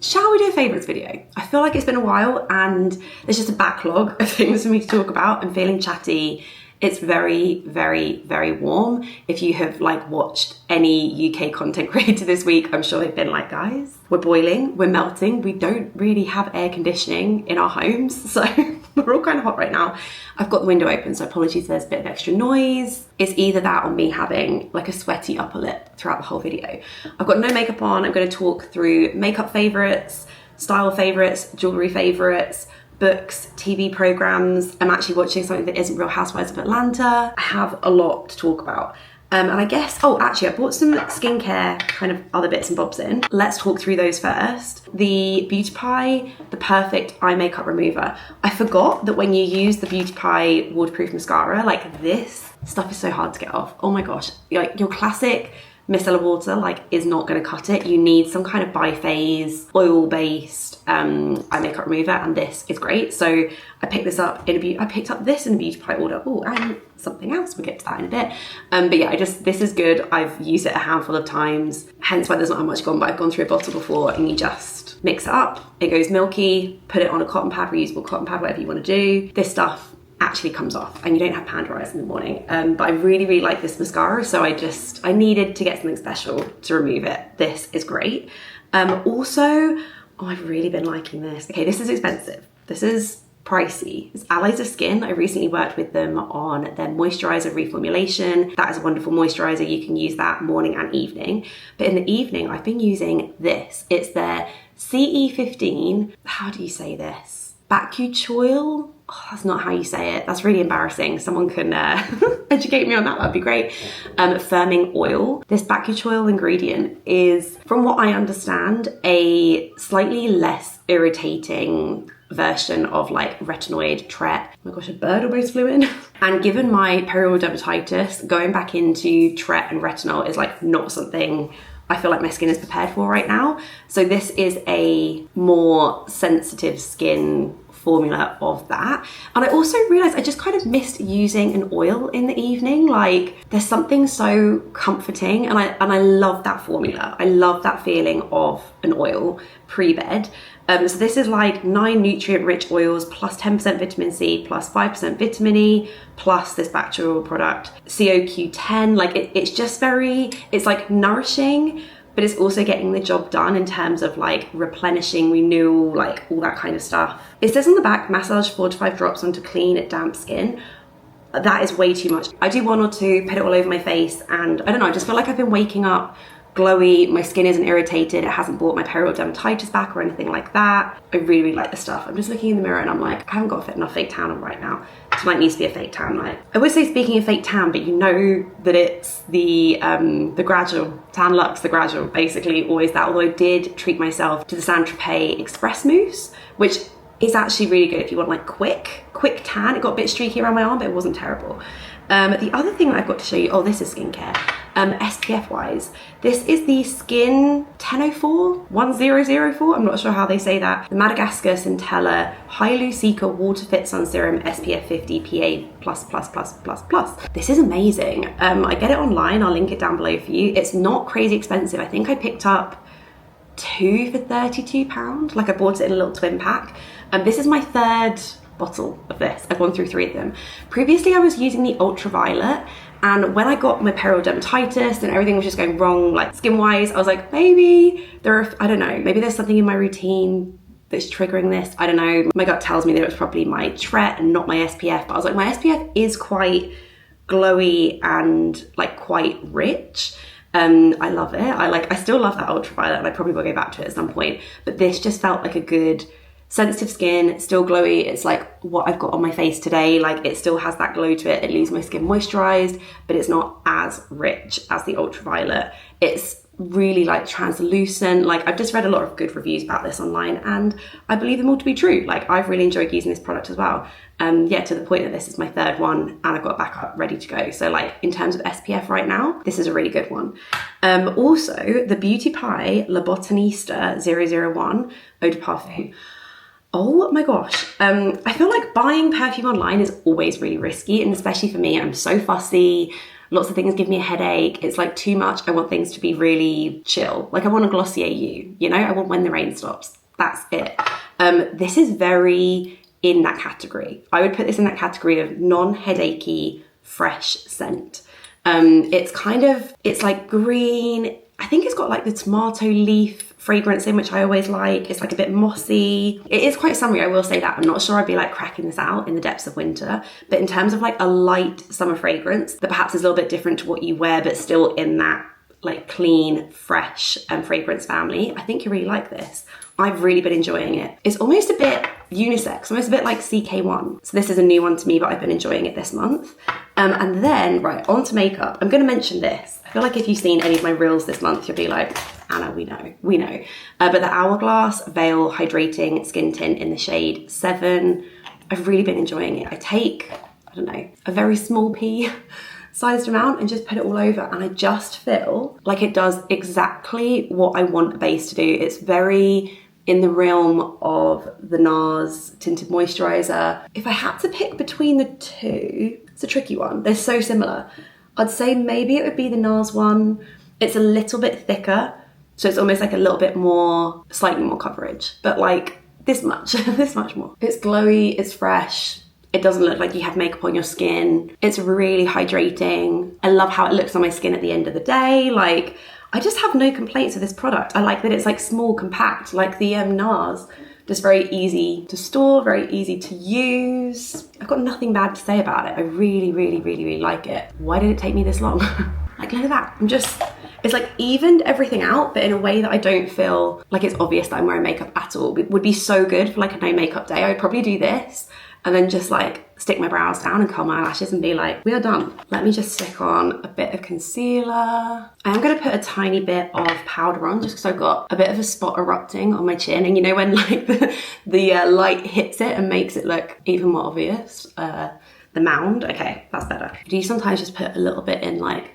Shall we do a favourites video? I feel like it's been a while and there's just a backlog of things for me to talk about. I'm feeling chatty. It's very, very, very warm. If you have watched any UK content creator this week, I'm sure they've been like, guys, we're boiling, we're melting. We don't really have air conditioning in our homes. So we're all kind of hot right now. I've got the window open, so apologies if there's a bit of extra noise. It's either that or me having a sweaty upper lip throughout the whole video. I've got no makeup on. I'm going to talk through makeup favorites, style favorites, jewelry favorites, books, TV programs. I'm actually watching something that isn't Real Housewives of Atlanta. I have a lot to talk about. And I guess, I bought some skincare, kind of other bits and bobs in. Let's talk through those first. The Beauty Pie, the Perfect Eye Makeup Remover. I forgot that when you use the Beauty Pie waterproof mascara, this stuff is so hard to get off. Oh my gosh, your classic micellar water is not going to cut it. You need some kind of biphase oil-based eye makeup remover, and this is great. So I picked this up I picked up this in a Beauty Pie order. Oh, and something else. We'll get to that in a bit. But yeah, this is good. I've used it a handful of times, hence why there's not much gone. But I've gone through a bottle before, and you just mix it up. It goes milky. Put it on a cotton pad, reusable cotton pad, whatever you want to do. This stuff actually comes off and you don't have pan dry eyes in the morning. But I really, really like this mascara, so I needed to get something special to remove it. This is great. I've really been liking this. Okay, this is expensive. This is pricey. It's Allies of Skin. I recently worked with them on their moisturizer reformulation. That is a wonderful moisturizer. You can use that morning and evening. But in the evening, I've been using this. It's their CE15. How do you say this? Bakuchoil? Oh, that's not how you say it. That's really embarrassing. Someone can educate me on that. That'd be great. Firming oil. This Bakuchoil ingredient is, from what I understand, a slightly less irritating version of retinoid Tret. Oh my gosh, a bird almost flew in. And given my perioral dermatitis, going back into Tret and retinol is not something I feel like my skin is prepared for right now. So this is a more sensitive skin formula of that. And I also realized I just kind of missed using an oil in the evening. There's something so comforting, and I love that formula. I love that feeling of an oil pre-bed. So this is 9 nutrient rich oils plus 10% vitamin C plus 5% vitamin E plus this bacterial product COQ10. It's just it's nourishing, but it's also getting the job done in terms of replenishing, renewal, all that kind of stuff. It says on the back, massage 4 to 5 drops onto clean, damp skin. That is way too much. I do 1 or 2, put it all over my face, and I don't know, I just feel like I've been waking up glowy, my skin isn't irritated, it hasn't brought my perioral dermatitis back or anything like that. I really, really like this stuff. I'm just looking in the mirror and I'm I haven't got enough fake tan on right now. This needs to be a fake tan light. I would say, speaking of fake tan, but you know that it's the gradual, Tan Luxe, the gradual, basically always that. Although I did treat myself to the Saint Tropez Express Mousse, which is actually really good if you want quick tan. It got a bit streaky around my arm, but it wasn't terrible. The other thing that I've got to show you, this is skincare. SPF wise, this is the Skin 1004. I'm not sure how they say that. The Madagascar Centella Hyaluronic Water Fit Sun Serum SPF 50 PA+++++. This is amazing. I get it online. I'll link it down below for you. It's not crazy expensive. I think I picked up 2 for £32. I bought it in a little twin pack. This is my 3rd bottle of this. I've gone through 3 of them. Previously, I was using the ultraviolet, and when I got my perioral dermatitis and everything was just going wrong, skin-wise, I was maybe maybe there's something in my routine that's triggering this. I don't know. My gut tells me that it was probably my Tret and not my SPF, but I was my SPF is quite glowy and quite rich. I love it. I still love that ultraviolet, and I probably will go back to it at some point, but this just felt like a good sensitive skin, still glowy. It's what I've got on my face today. It still has that glow to it. It leaves my skin moisturized, but it's not as rich as the ultraviolet. It's really translucent. I've just read a lot of good reviews about this online, and I believe them all to be true. I've really enjoyed using this product as well. To the point that this is my 3rd one, and I've got backup ready to go. So in terms of SPF right now, this is a really good one. Also, the Beauty Pie La Botanista 001 Eau de Parfum. Oh my gosh. I feel buying perfume online is always really risky, and especially for me, I'm so fussy. Lots of things give me a headache. It's like too much. I want things to be really chill. Like I want a Glossier you know, I want When the Rain Stops. That's it. This is very in that category. I would put this in that category of non-headachy, fresh scent. It's like green. I think it's got like the tomato leaf fragrance in, which I always like. It's like a bit mossy. It is quite summery, I will say that. I'm not sure I'd be like cracking this out in the depths of winter, but in terms of like a light summer fragrance that perhaps is a little bit different to what you wear, but still in that like clean, fresh fragrance family, I think you really like this. I've really been enjoying it. It's almost a bit unisex, almost a bit like CK1. So this is a new one to me, but I've been enjoying it this month. And then, right, on to makeup. I'm gonna mention this. I feel like if you've seen any of my reels this month, you'll be like, Anna, we know. But the Hourglass Veil Hydrating Skin Tint in the shade 7, I've really been enjoying it. I take, I don't know, a very small pea sized amount and just put it all over, and I just feel like it does exactly what I want a base to do. It's very in the realm of the NARS Tinted Moisturiser. If I had to pick between the two, it's a tricky one. They're so similar. I'd say maybe it would be the NARS one. It's a little bit thicker, so it's almost like a little bit more, slightly more coverage, but like this much, this much more. It's glowy, it's fresh. It doesn't look like you have makeup on your skin. It's really hydrating. I love how it looks on my skin at the end of the day. Like, I just have no complaints with this product. I like that it's like small, compact, like the NARS. Just very easy to store, very easy to use. I've got nothing bad to say about it. I really, really, really, really like it. Why did it take me this long? Like, look at that. It's like evened everything out, but in a way that I don't feel like it's obvious that I'm wearing makeup at all. It would be so good for like a no makeup day. I would probably do this and then just like stick my brows down and curl my lashes and be like, we are done. Let me just stick on a bit of concealer. I am gonna put a tiny bit of powder on just because I've got a bit of a spot erupting on my chin. And you know when like the light hits it and makes it look even more obvious, the mound, okay, that's better. Do you sometimes just put a little bit in like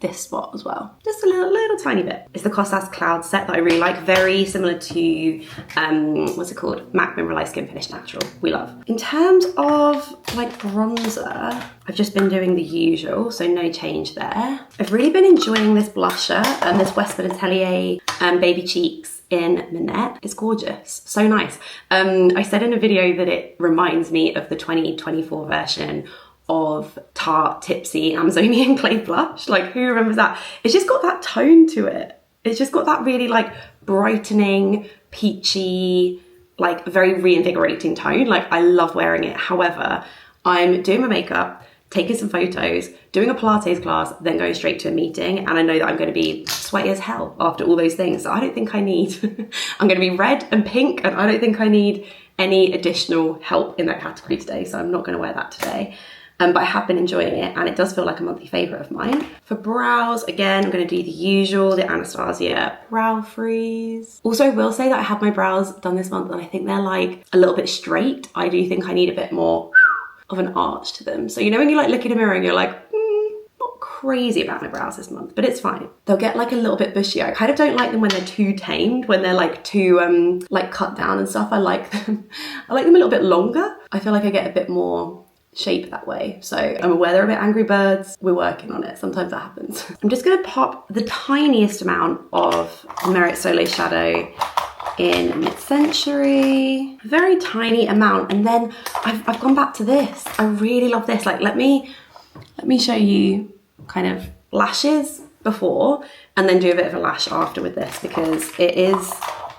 this spot as well? Just a little tiny bit. It's the Costas Cloud set that I really like, very similar to, what's it called? MAC Mineralized Skin Finish Natural, we love. In terms of like bronzer, I've just been doing the usual, so no change there. I've really been enjoying this blusher, this Western Atelier Baby Cheeks in Minette. It's gorgeous, so nice. I said in a video that it reminds me of the 2024 version of Tarte Tipsy Amazonian Clay Blush. Like, who remembers that? It's just got that tone to it. It's just got that really like brightening, peachy, like very reinvigorating tone. Like, I love wearing it. However, I'm doing my makeup, taking some photos, doing a Pilates class, then going straight to a meeting. And I know that I'm going to be sweaty as hell after all those things. So I don't think I need, I'm going to be red and pink, and I don't think I need any additional help in that category today. So I'm not going to wear that today. But I have been enjoying it, and it does feel like a monthly favourite of mine. For brows, again, I'm going to do the usual, the Anastasia Brow Freeze. Also, I will say that I have my brows done this month, and I think they're like a little bit straight. I do think I need a bit more of an arch to them. So, you know when you like look in a mirror and you're like, not crazy about my brows this month, but it's fine. They'll get like a little bit bushy. I kind of don't like them when they're too tamed, when they're like too like cut down and stuff. I like them a little bit longer. I feel like I get a bit more shape that way. So I'm aware they're a bit Angry Birds. We're working on it. Sometimes that happens. I'm just gonna pop the tiniest amount of Merit Solo Shadow in Mid-Century. Very tiny amount. And then I've gone back to this. I really love this. Like, let me show you kind of lashes before and then do a bit of a lash after with this, because it is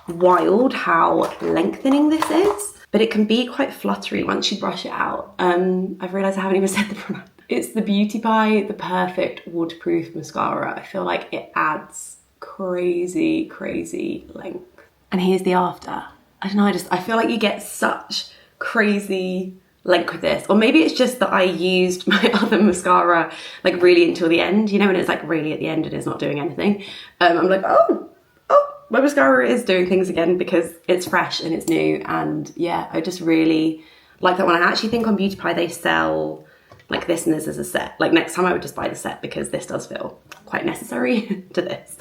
wild how lengthening this is. But it can be quite fluttery once you brush it out. I've realised I haven't even said the product. It's the Beauty Pie The Perfect Waterproof Mascara. I feel like it adds crazy, crazy length. And here's the after. I don't know, I feel like you get such crazy length with this. Or maybe it's just that I used my other mascara like really until the end, you know, when it's like really at the end and it's not doing anything. I'm like, oh, my mascara is doing things again because it's fresh and it's new. And yeah, I just really like that one. I actually think on Beauty Pie they sell like this and this as a set. Like next time I would just buy the set because this does feel quite necessary to this.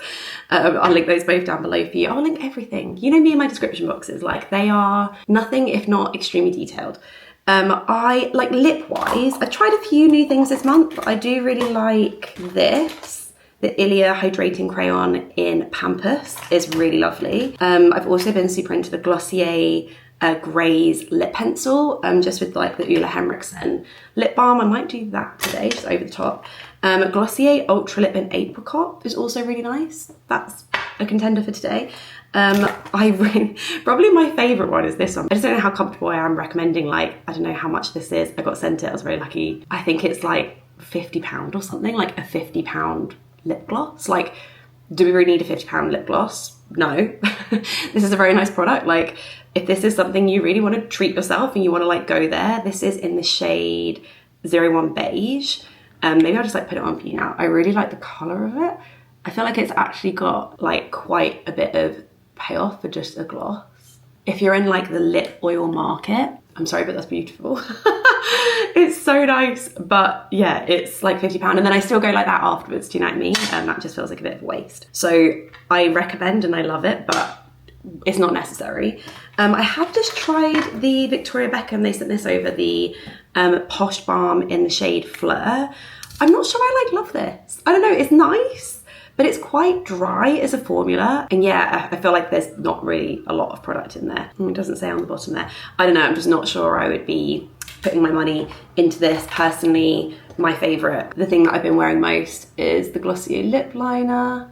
I'll link those both down below for you. I'll link everything. You know me in my description boxes, like they are nothing if not extremely detailed. I like lip-wise, I tried a few new things this month, but I do really like this. The Ilia Hydrating Crayon in Pampas is really lovely. I've also been super into the Glossier Graze lip pencil, just with like the Ulla Henriksen lip balm. I might do that today, just over the top. Glossier Ultra Lip in Apricot is also really nice. That's a contender for today. Probably my favourite one is this one. I just don't know how comfortable I am recommending, like, I don't know how much this is. I got sent it, I was very lucky. I think it's like £50 or something, like a £50 lip gloss. Like, do we really need a £50 lip gloss? No. This is a very nice product. Like, if this is something you really want to treat yourself and you want to like go there, this is in the shade 01 Beige. Maybe I'll just like put it on for you now. I really like the colour of it. I feel like it's actually got like quite a bit of payoff for just a gloss. If you're in like the lip oil market, I'm sorry, but that's beautiful. It's so nice, but yeah, it's like £50 and then I still go like that afterwards, do you know what I mean? That just feels like a bit of a waste. So I recommend and I love it, but it's not necessary. I have just tried the Victoria Beckham, they sent this over, the Posh Balm in the shade Fleur. I'm not sure I like love this. I don't know, it's nice, but it's quite dry as a formula. And yeah, I feel like there's not really a lot of product in there. It doesn't say on the bottom there. I don't know, I'm just not sure I would be putting my money into this. Personally, my favourite, the thing that I've been wearing most is the Glossier lip liner.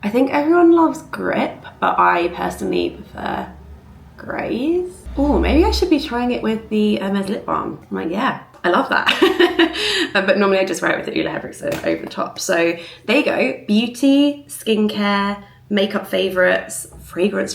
I think everyone loves Grip, but I personally prefer Graze. Oh, maybe I should be trying it with the Hermes lip balm. I'm like, yeah, I love that. But normally I just wear it with the Ulla Henriksen over the top. So there you go, beauty, skincare, makeup favourites, fragrance.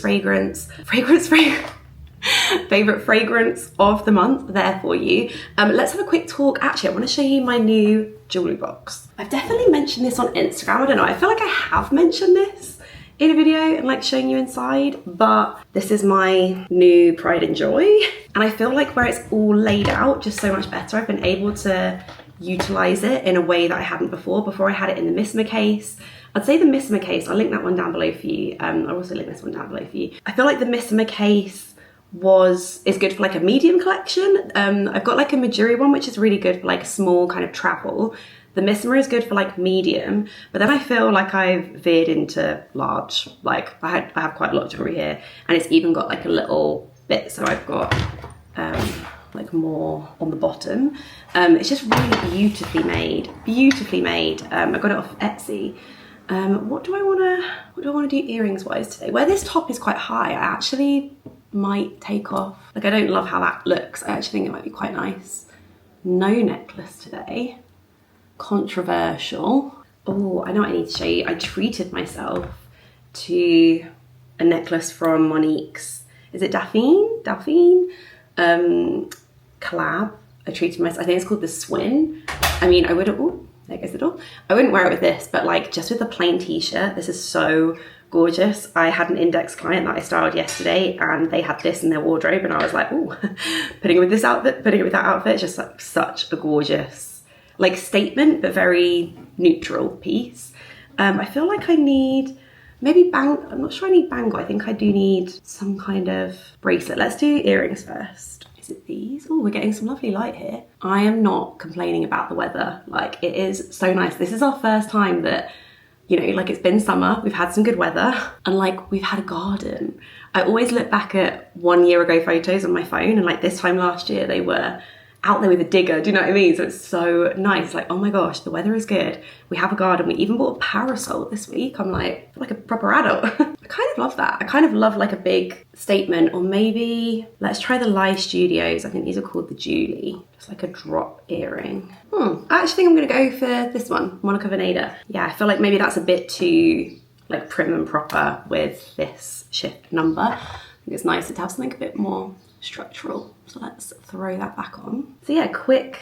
Favorite fragrance of the month there for you. Let's have a quick talk. Actually, I want to show you my new jewelry box. I've definitely mentioned this on Instagram. I don't know, I feel like I have mentioned this in a video and like showing you inside, but this is my new pride and joy. And I feel like where it's all laid out just so much better, I've been able to utilize it in a way that I hadn't before. Before I had it in the Missima case. I'd say the Missima case, I'll link that one down below for you. I'll also link this one down below for you. I feel like the Missima case is good for like a medium collection. I've got like a Mejuri one, which is really good for like small kind of travel. The Missima is good for like medium, but then I feel like I've veered into large. Like I have quite a lot of jewelry here, and it's even got like a little bit, so I've got like more on the bottom. It's just really beautifully made, I got it off Etsy. What do I want to do earrings wise today? Where this top is quite high, I actually might take off. Like, I don't love how that looks. I actually think it might be quite nice. No necklace today. Controversial. Oh, I know what I need to show you. I treated myself to a necklace from Monique's. Is it Daphne? Collab. I treated myself. I think it's called the Swin. I mean, I wouldn't. Oh, there goes the door. I wouldn't wear it with this, but like just with a plain t-shirt. This is so gorgeous. I had an Index client that I styled yesterday and they had this in their wardrobe and I was like, oh, putting it with this outfit, putting it with that outfit, it's just like such a gorgeous like statement, but very neutral piece. I feel like I need maybe I'm not sure I need bangle. I think I do need some kind of bracelet. Let's do earrings first. Is it these? Oh, we're getting some lovely light here. I am not complaining about the weather. Like, it is so nice. This is our first time that, you know, like, it's been summer, we've had some good weather, and like we've had a garden. I always look back at 1 year ago photos on my phone, and like this time last year they were out there with a digger, do you know what I mean? So it's so nice, like, oh my gosh, the weather is good. We have a garden, we even bought a parasol this week. I'm like a proper adult. I kind of love that. I kind of love like a big statement, or maybe let's try the Lie Studios. I think these are called the Julie. Just like a drop earring. I actually think I'm gonna go for this one, Monica Veneda. Yeah, I feel like maybe that's a bit too like prim and proper with this shift number. I think it's nicer to have something a bit more structural. So let's throw that back on. So yeah, quick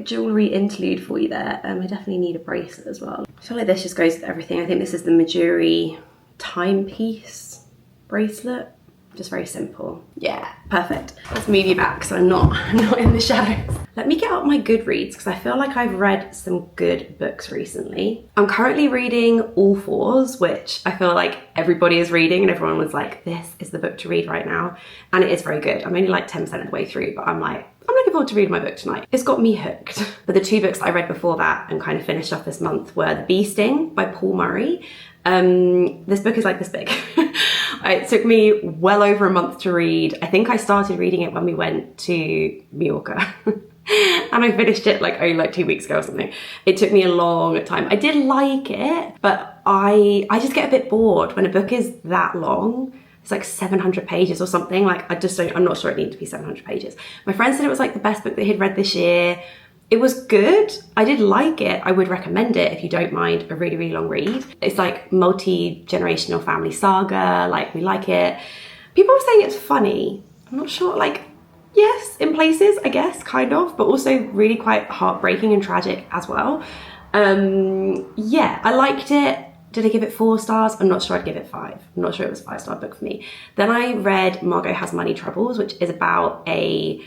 jewellery interlude for you there. I definitely need a bracelet as well. I feel like this just goes with everything. I think this is the Mejuri timepiece bracelet. Just very simple. Yeah, perfect. Let's move you back so I'm not in the shadows. Let me get up my Goodreads because I feel like I've read some good books recently. I'm currently reading All Fours, which I feel like everybody is reading and everyone was like, this is the book to read right now. And it is very good. I'm only like 10% of the way through, but I'm like, I'm looking forward to reading my book tonight. It's got me hooked. But the two books I read before that and kind of finished off this month were The Bee Sting by Paul Murray. This book is like this big. It took me well over a month to read. I think I started reading it when we went to Mallorca. And I finished it like only like 2 weeks ago or something. It took me a long time. I did like it, but I just get a bit bored when a book is that long. It's like 700 pages or something. Like I'm not sure it needed to be 700 pages. My friend said it was like the best book that he'd read this year. It was good. I did like it. I would recommend it if you don't mind a really, really long read. It's like multi-generational family saga. Like, we like it. People are saying it's funny. I'm not sure, like, yes, in places, I guess, kind of, but also really quite heartbreaking and tragic as well. Yeah, I liked it. Did I give it 4 stars? I'm not sure I'd give it 5. I'm not sure it was a 5-star book for me. Then I read Margot Has Money Troubles, which is about I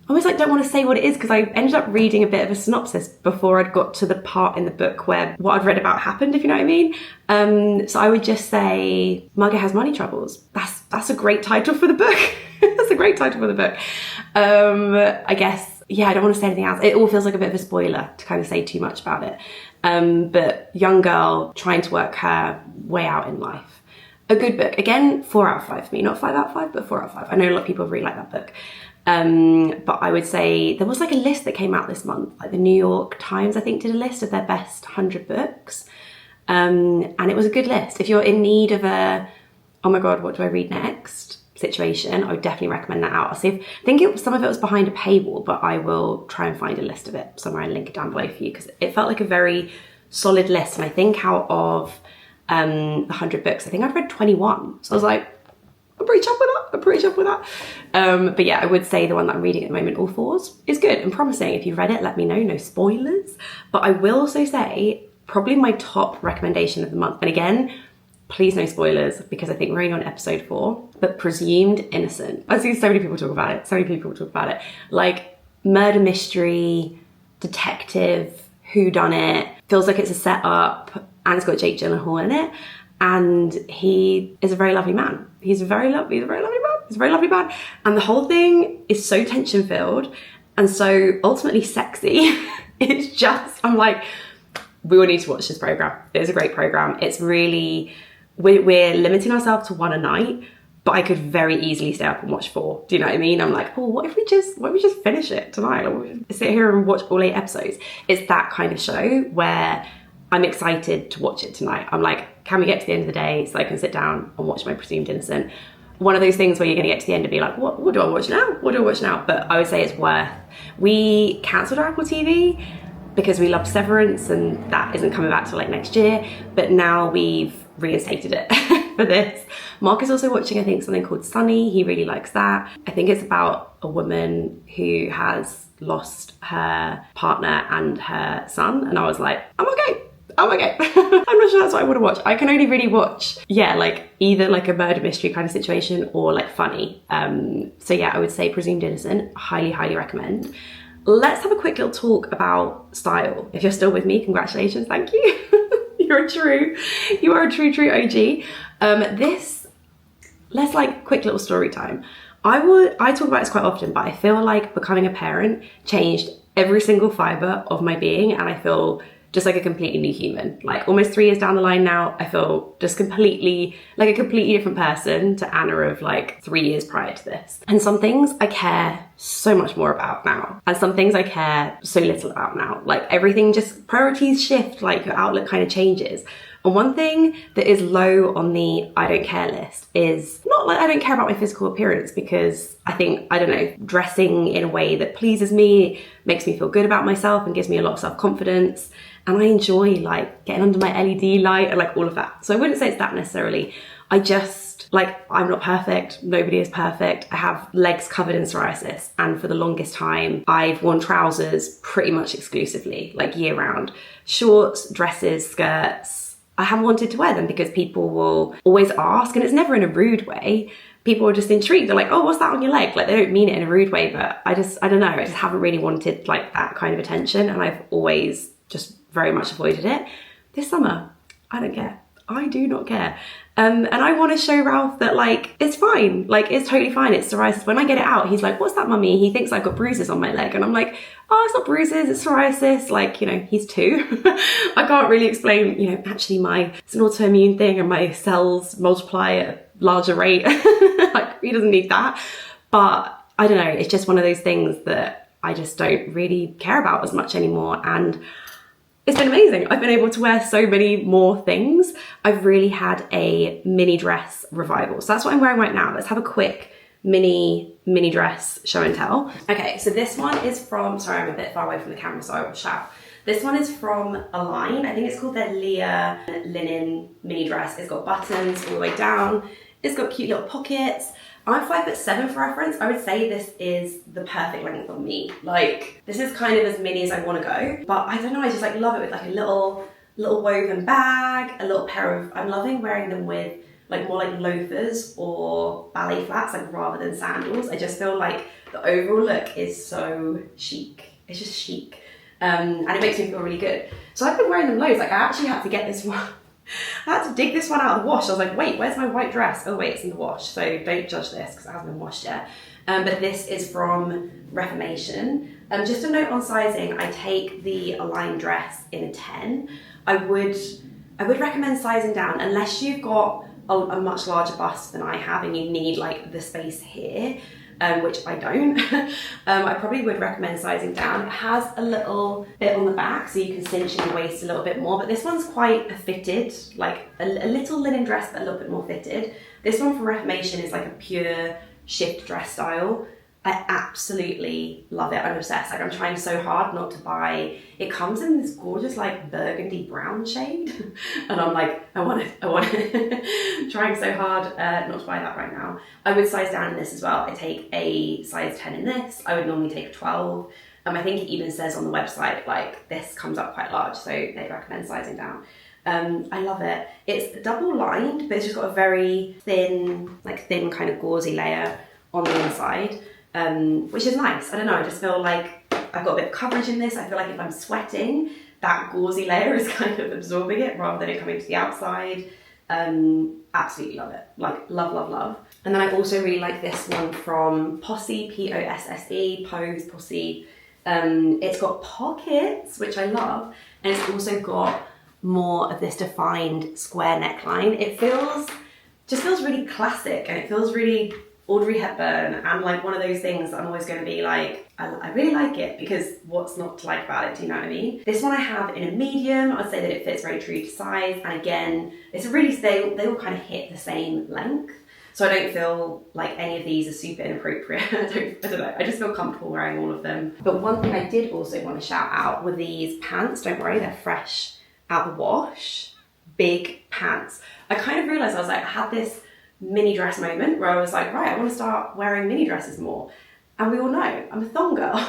always like don't want to say what it is because I ended up reading a bit of a synopsis before I'd got to the part in the book where what I'd read about happened, if you know what I mean. So I would just say Margot Has Money Troubles. That's a great title for the book. That's a great title for the book. I guess, yeah, I don't want to say anything else. It all feels like a bit of a spoiler to kind of say too much about it. But young girl trying to work her way out in life. A good book. Again, 4 out of 5 for me. Not 5 out of 5, but 4 out of 5. I know a lot of people really like that book. But I would say there was like a list that came out this month, like the New York Times, I think, did a list of their best 100 books. And it was a good list. If you're in need of a, oh my God, what do I read next situation, I would definitely recommend that out. I'll see if, I think some of it was behind a paywall, but I will try and find a list of it somewhere and link it down below for you because it felt like a very solid list. And I think out of the 100 books, I think I'd read 21. So I was like, I'm pretty chuffed with that. But yeah, I would say the one that I'm reading at the moment, All Fours, is good and promising. If you've read it, let me know, no spoilers. But I will also say, probably my top recommendation of the month, and again, please no spoilers, because I think we're only on episode 4, but Presumed Innocent. I've seen so many people talk about it. Like, murder mystery, detective, whodunit, feels like it's a setup, and it's got Jake Gyllenhaal in it. And he is a very lovely man. He's a very lovely man. And the whole thing is so tension filled and so ultimately sexy. It's just, I'm like, we all need to watch this program. It is a great program. It's really, we're limiting ourselves to 1 a night, but I could very easily stay up and watch 4. Do you know what I mean? I'm like, oh, what if we just finish it tonight? Like, we just sit here and watch all 8 episodes. It's that kind of show where I'm excited to watch it tonight. I'm like, can we get to the end of the day so I can sit down and watch my Presumed Innocent? One of those things where you're gonna get to the end and be like, what do I watch now? But I would say it's worth. We cancelled our Apple TV because we loved Severance and that isn't coming back till like next year. But now we've reinstated it for this. Mark is also watching, I think, something called Sunny. He really likes that. I think it's about a woman who has lost her partner and her son. And I was like, I'm okay. I'm not sure that's what I want to watch. I can only really watch, yeah, like either like a murder mystery kind of situation or like funny. So yeah, I would say Presumed Innocent, highly recommend. Let's have a quick little talk about style. If you're still with me, congratulations, thank you. You are a true OG. Let's like quick little story time. I talk about this quite often, but I feel like becoming a parent changed every single fiber of my being, and I feel just like a completely new human. Like almost 3 years down the line now, I feel just completely like a completely different person to Anna of like 3 years prior to this. And some things I care so much more about now. And some things I care so little about now. Like everything just, priorities shift, like your outlook kind of changes. And one thing that is low on the I don't care list is not like I don't care about my physical appearance, because I think, I don't know, dressing in a way that pleases me, makes me feel good about myself and gives me a lot of self-confidence. And I enjoy like getting under my LED light and like all of that. So I wouldn't say it's that necessarily. I just, like, I'm not perfect. Nobody is perfect. I have legs covered in psoriasis. And for the longest time, I've worn trousers pretty much exclusively, like year round. Shorts, dresses, skirts. I haven't wanted to wear them because people will always ask, and it's never in a rude way, people are just intrigued. They're like, oh, what's that on your leg? Like, they don't mean it in a rude way, but I don't know. I just haven't really wanted like that kind of attention, and I've always just very much avoided it. This summer, I don't care. I do not care. And I want to show Ralph that like, it's fine. Like, it's totally fine. It's psoriasis. When I get it out, he's like, what's that, mummy? He thinks I've got bruises on my leg. And I'm like, oh, it's not bruises, it's psoriasis. Like, you know, he's 2. I can't really explain, you know, actually it's an autoimmune thing and my cells multiply at a larger rate. Like, he doesn't need that. But I don't know, it's just one of those things that I just don't really care about as much anymore. And it's been amazing. I've been able to wear so many more things. I've really had a mini dress revival. So that's what I'm wearing right now. Let's have a quick mini dress show and tell. Okay, so this one is from, sorry, I'm a bit far away from the camera, so I will shout. This one is from Align. I think it's called their Leah linen mini dress. It's got buttons all the way down. It's got cute little pockets. I'm 5'7" for reference. I would say this is the perfect length on me. Like, this is kind of as mini as I want to go, but I don't know, I just like love it with like a little woven bag, a little pair of, I'm loving wearing them with like more like loafers or ballet flats, like rather than sandals. I just feel like the overall look is so chic. It's just chic. And it makes me feel really good. So I've been wearing them loads. Like, I actually had to get this one. I had to dig this one out of the wash. I was like, wait, where's my white dress? Oh wait, it's in the wash. So don't judge this because it hasn't been washed yet. But this is from Reformation. Just a note on sizing, I take the Align dress in a 10. I would recommend sizing down unless you've got a much larger bust than I have and you need like the space here. Which I don't. I probably would recommend sizing down. It has a little bit on the back so you can cinch in the waist a little bit more, but this one's quite a fitted, like a little linen dress but a little bit more fitted. This one from Reformation is like a pure shift dress style. I absolutely love it. I'm obsessed. Like, I'm trying so hard not to buy. It comes in this gorgeous like burgundy brown shade, and I'm like, I want it. Trying so hard not to buy that right now. I would size down in this as well. I take a size 10 in this. I would normally take a 12. I think it even says on the website like this comes up quite large, so they recommend sizing down. I love it. It's double lined, but it's just got a very thin kind of gauzy layer on the inside. Which is nice. I don't know, I just feel like I've got a bit of coverage in this. I feel like if I'm sweating, that gauzy layer is kind of absorbing it rather than it coming to the outside. Absolutely love it. Like, love, love, love. And then I also really like this one from Posse, Posse, Posse. It's got pockets, which I love, and it's also got more of this defined square neckline. It just feels really classic, and it feels really Audrey Hepburn, and like one of those things that I'm always going to be like, I really like it, because what's not to like about it, do you know what I mean? This one I have in a medium. I'd say that it fits very true to size, and again, it's a really, they all kind of hit the same length, so I don't feel like any of these are super inappropriate. I don't know, I just feel comfortable wearing all of them. But one thing I did also want to shout out were these pants. Don't worry, they're fresh out the wash. Big pants. I kind of realised, I was like, I had this mini dress moment where I was like, right, I want to start wearing mini dresses more. And we all know I'm a thong girl,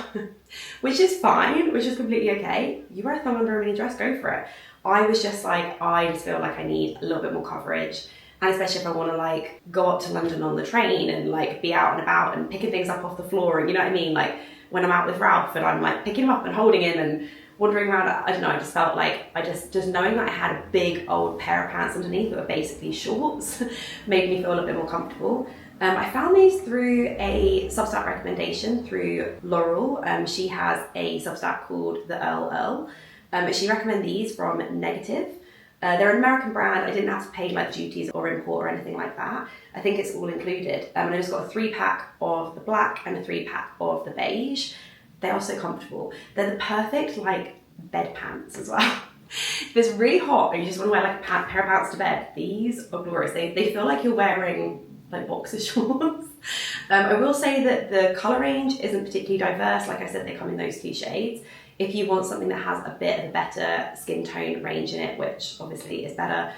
which is fine, which is completely okay. You wear a thong under a mini dress, go for it. I was just like, I just feel like I need a little bit more coverage. And especially if I want to like go up to London on the train and like be out and about and picking things up off the floor, and you know what I mean? Like when I'm out with Ralph and I'm like picking him up and holding him and wandering around, I don't know, I just felt like, just knowing that I had a big old pair of pants underneath that were basically shorts made me feel a little bit more comfortable. I found these through a Substack recommendation through Laurel. She has a Substack called The Earl. She recommended these from Negative. They're an American brand. I didn't have to pay like duties or import or anything like that. I think it's all included. And I just got a 3-pack of the black and a 3-pack of the beige. They are so comfortable. They're the perfect like bed pants as well. If it's really hot and you just want to wear like a pair of pants to bed, these are glorious. They feel like you're wearing like boxer shorts. I will say that the colour range isn't particularly diverse. Like I said, they come in those 2 shades. If you want something that has a bit of a better skin tone range in it, which obviously is better,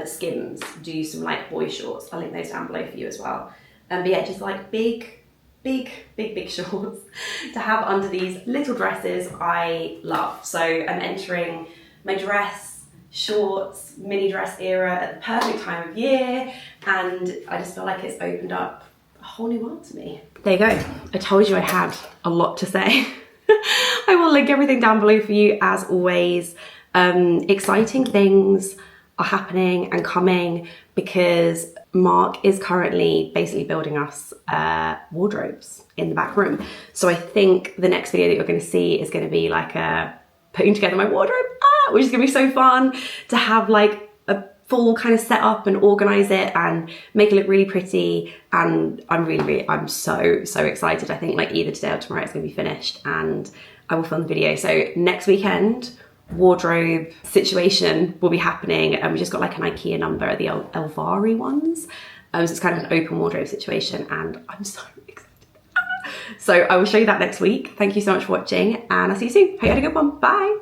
Skims do some like boy shorts. I'll link those down below for you as well. But yeah, just like big shorts to have under these little dresses I love. So I'm entering my dress shorts, mini dress era at the perfect time of year, and I just feel like it's opened up a whole new world to me. There you go. I told you I had a lot to say. I will link everything down below for you as always. Exciting things are happening and coming because Mark is currently basically building us wardrobes in the back room. So I think the next video that you're going to see is going to be like putting together my wardrobe, which is going to be so fun to have like a full kind of set up and organize it and make it look really pretty. And I'm so excited. I think like either today or tomorrow it's going to be finished and I will film the video. So next weekend, wardrobe situation will be happening, and we just got like an IKEA number, the Elvari ones. So it's kind of an open wardrobe situation and I'm so excited. So I will show you that next week. Thank you so much for watching and I'll see you soon. Hope you had a good one. Bye.